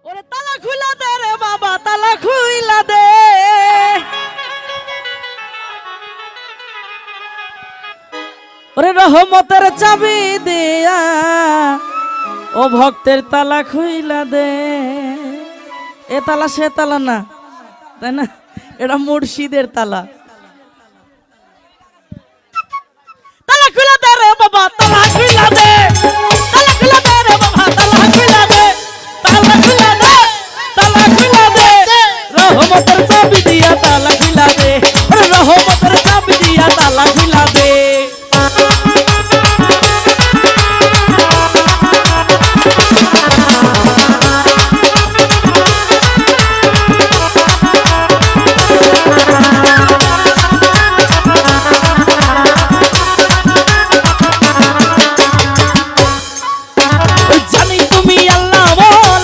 ওরে তালা খুইলা দে রে বাবা, তালা খুইলা দে। ওরে রহমতের চাবি দিয়া ও ভক্তের তালা খুইলা দে। এ তালা সে তালা না, তাই না? এটা মুর্শিদের তালা।